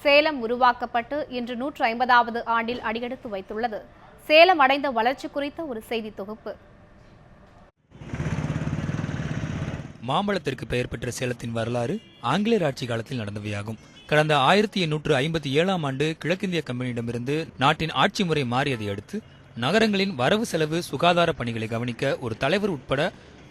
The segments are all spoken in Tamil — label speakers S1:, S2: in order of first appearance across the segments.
S1: சேலம் உருவாக்கப்பட்டு இன்று 150வது ஆண்டில் அடியெடுத்து வைத்துள்ளது. சேலம் அடைந்த வளர்ச்சி குறித்த ஒரு செய்தி தொகுப்பு.
S2: மாம்பழத்திற்கு பெயர் பெற்ற சேலத்தின் வரலாறு ஆங்கிலேயர் ஆட்சி காலத்தில் நடந்தவையாகும். கடந்த 1857ஆம் ஆண்டு கிழக்கிந்திய கம்பெனியிடமிருந்து நாட்டின் ஆட்சி முறை மாறியதை அடுத்து நகரங்களின் வரவு செலவு சுகாதார பணிகளை கவனிக்க ஒரு தலைவர் உட்பட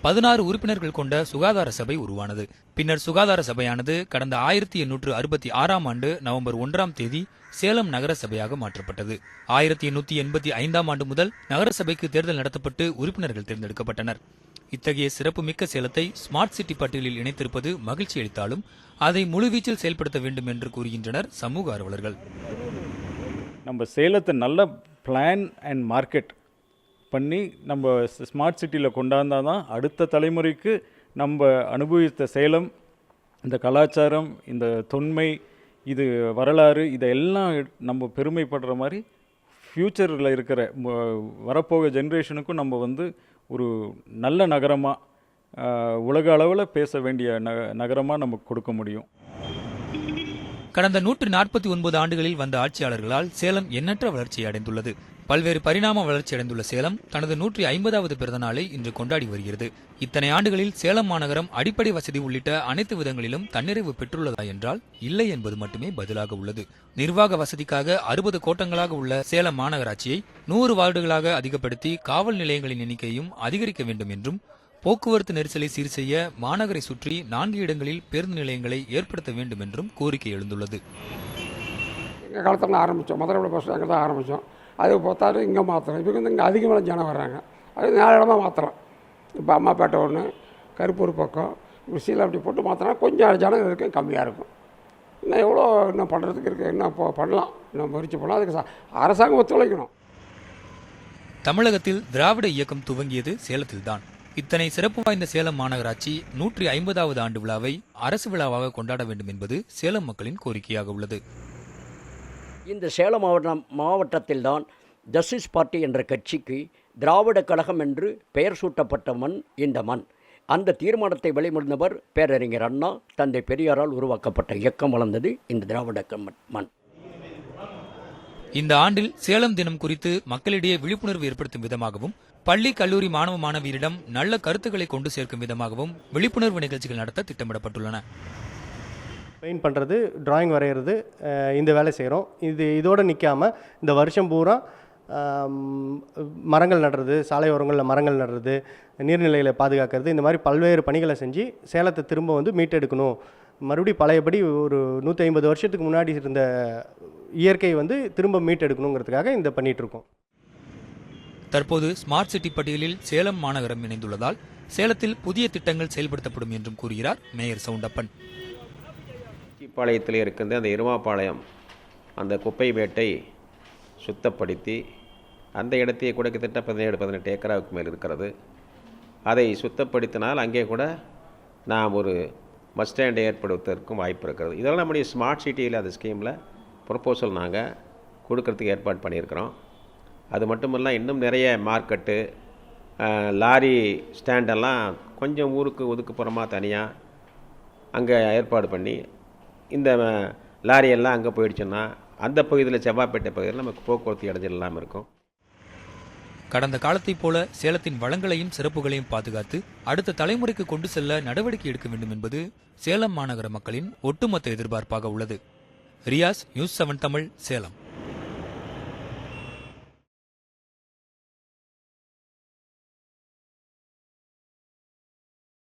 S2: 16 உறுப்பினர்கள் கொண்ட சுகாதார சபை உருவானது. பின்னர் சுகாதார சபையானது கடந்த 1866ஆம் ஆண்டு நவம்பர் 1ஆம் தேதி சேலம் நகர சபையாக மாற்றப்பட்டது. 1885ஆம் ஆண்டு முதல் நகர சபைக்கு தேர்தல் நடத்தப்பட்டு உறுப்பினர்கள் தேர்ந்தெடுக்கப்பட்டனர். இத்தகைய சிறப்புமிக்க சேலத்தை ஸ்மார்ட் சிட்டி பட்டியலில் இணைத்திருப்பது மகிழ்ச்சி அளித்தாலும் அதை முழுவீச்சில் செயல்படுத்த வேண்டும் என்று கூறுகின்றனர் சமூக ஆர்வலர்கள்.
S3: நம்ம சேலத்தை நல்ல பிளான் அண்ட் மார்க்கெட் பண்ணி நம்ம ஸ்மார்ட் சிட்டியில் கொண்டாந்தால் தான் அடுத்த தலைமுறைக்கு நம்ம அனுபவித்த சேலம், இந்த கலாச்சாரம், இந்த தொன்மை, இது வரலாறு, இதெல்லாம் நம்ம பெருமைப்படுற மாதிரி ஃப்யூச்சரில் இருக்கிற வரப்போக ஜென்ரேஷனுக்கும் நம்ம ஒரு நல்ல நகரமாக, உலக அளவில் பேச வேண்டிய நகரமாக நமக்கு கொடுக்க முடியும்.
S2: கடந்த 149 ஆண்டுகளில் வந்த ஆட்சியாளர்களால் சேலம் எண்ணற்ற வளர்ச்சியை அடைந்துள்ளது. பல்வேறு பரிணாம வளர்ச்சி அடைந்துள்ள சேலம் தனது 150வது பிறந்த நாளை இன்று கொண்டாடி வருகிறது. இத்தனை ஆண்டுகளில் சேலம் மாநகரம் அடிப்படை வசதி உள்ளிட்ட அனைத்து விதங்களிலும் தன்னிறைவு பெற்றுள்ளதா என்றால் இல்லை என்பது மட்டுமே பதிலாக உள்ளது. நிர்வாக வசதிக்காக 60 கோட்டங்களாக உள்ள சேலம் மாநகராட்சியை 100 வார்டுகளாக அதிகப்படுத்தி காவல் நிலையங்களின் எண்ணிக்கையும் அதிகரிக்க வேண்டும் என்றும், போக்குவரத்து நெரிசலை சீர் செய்ய மாநகரை சுற்றி 4 இடங்களில் பேருந்து நிலையங்களை ஏற்படுத்த வேண்டும் என்றும் கோரிக்கை எழுந்துள்ளது.
S4: எங்கள் காலத்தில் ஆரம்பித்தோம், மதுரை பஸ் அங்கே தான் ஆரம்பித்தோம். அது பார்த்தாலும் இங்கே மாற்றுறோம். இப்போ இங்கே அதிகமான ஜனம் வர்றாங்க, அது 4 இடமா மாற்றுறோம். இப்போ அம்மாப்பேட்டை ஒன்று, கருப்பூர் பக்கம், இப்படி சீலை அப்படி போட்டு மாற்றினா கொஞ்சம் ஜனம் இருக்கும், கம்மியாக இருக்கும். இன்னும் எவ்வளோ இன்னும் பண்ணுறதுக்கு இருக்குது, இன்னும் பண்ணலாம், இன்னும் முயற்சி பண்ணலாம். அதுக்கு அரசாங்கம் ஒத்துழைக்கணும்.
S2: தமிழகத்தில் திராவிட இயக்கம் துவங்கியது சேலத்தில்தான். இத்தனை சிறப்பு வாய்ந்த சேலம் மாநகராட்சி 150வது ஆண்டு விழாவை அரசு விழாவாக கொண்டாட வேண்டும் என்பது சேலம் மக்களின் கோரிக்கையாக உள்ளது.
S5: இந்த சேலம் மாவட்டத்தில்தான் ஜஸ்டிஸ் பார்ட்டி என்ற கட்சிக்கு திராவிட கழகம் என்று பெயர் சூட்டப்பட்ட மண் இந்த மண். அந்த தீர்மானத்தை வெளிமொழிந்தவர் பேரறிஞர் அண்ணா. தந்தை பெரியாரால் உருவாக்கப்பட்ட இயக்கம் வளர்ந்தது இந்த திராவிட மண்.
S2: இந்த ஆண்டில் சேலம் தினம் குறித்து மக்களிடையே விழிப்புணர்வு ஏற்படுத்தும் விதமாகவும், பள்ளி கல்லூரி மாணவ மாணவியரிடம் நல்ல கருத்துக்களை கொண்டு சேர்க்கும் விதமாகவும் விழிப்புணர்வு நிகழ்ச்சிகள் நடத்த திட்டமிடப்பட்டுள்ளன.
S6: பெயிண்ட் பண்ணுறது, டிராயிங் வரைகிறது, இந்த வேலை செய்கிறோம். இதோடு நிற்காமல் இந்த வருஷம் பூரா மரங்கள் நடுறது, சாலை ஓரங்களில் மரங்கள் நடுறது, நீர்நிலைகளை பாதுகாக்கிறது, இந்த மாதிரி பல்வேறு பணிகளை செஞ்சு சேலத்தை திரும்ப மீட்டெடுக்கணும். மறுபடியும் பழையபடி ஒரு 150 வருஷத்துக்கு முன்னாடி இருந்த இயற்கை திரும்ப மீட்டெடுக்கணுங்கிறதுக்காக இந்த பண்ணிகிட்ருக்கோம்.
S2: தற்போது ஸ்மார்ட் சிட்டி பட்டியலில் சேலம் மாநகரம் இணைந்துள்ளதால் சேலத்தில் புதிய திட்டங்கள் செயல்படுத்தப்படும் என்றும் கூறுகிறார் மேயர் சவுண்டப்பன்.
S7: பாளையத்தில் இருக்கின்ற அந்த இருமாபாளையம் அந்த குப்பை மேட்டை சுத்தப்படுத்தி அந்த இடத்தையே கூட கிட்டத்தட்ட 17-18 ஏக்கராவுக்கு மேல் இருக்கிறது. அதை சுத்தப்படுத்தினால் அங்கே கூட நாம் ஒரு பஸ் ஸ்டாண்டை ஏற்படுத்துவதற்கும் வாய்ப்பு இருக்கிறது. இதெல்லாம் நம்முடைய ஸ்மார்ட் சிட்டியில் அந்த ஸ்கீமில் ப்ரொப்போசல் நாங்கள் கொடுக்கறதுக்கு ஏற்பாடு பண்ணியிருக்கிறோம். அது மட்டுமல்ல, இன்னும் நிறைய மார்க்கெட்டு, லாரி ஸ்டாண்டெல்லாம் கொஞ்சம் ஊருக்கு ஒதுக்குப்புறமாக தனியாக அங்கே ஏற்பாடு பண்ணி, இந்த லாரியெல்லாம் அங்கே போயிடுச்சுன்னா அந்த பகுதியில், செவ்வாப்பேட்டை பகுதியில் நமக்கு போக்குவரத்து இடைஞ்சல் இல்லாமல் இருக்கும்.
S2: கடந்த காலத்தைப் போல சேலத்தின் வளங்களையும் சிறப்புகளையும் பாதுகாத்து அடுத்த தலைமுறைக்கு கொண்டு செல்ல நடவடிக்கை எடுக்க வேண்டும் என்பது சேலம் மாநகர மக்களின் ஒட்டுமொத்த எதிர்பார்ப்பாக உள்ளது. ரியாஸ், நியூஸ் 7 தமிழ், சேலம்.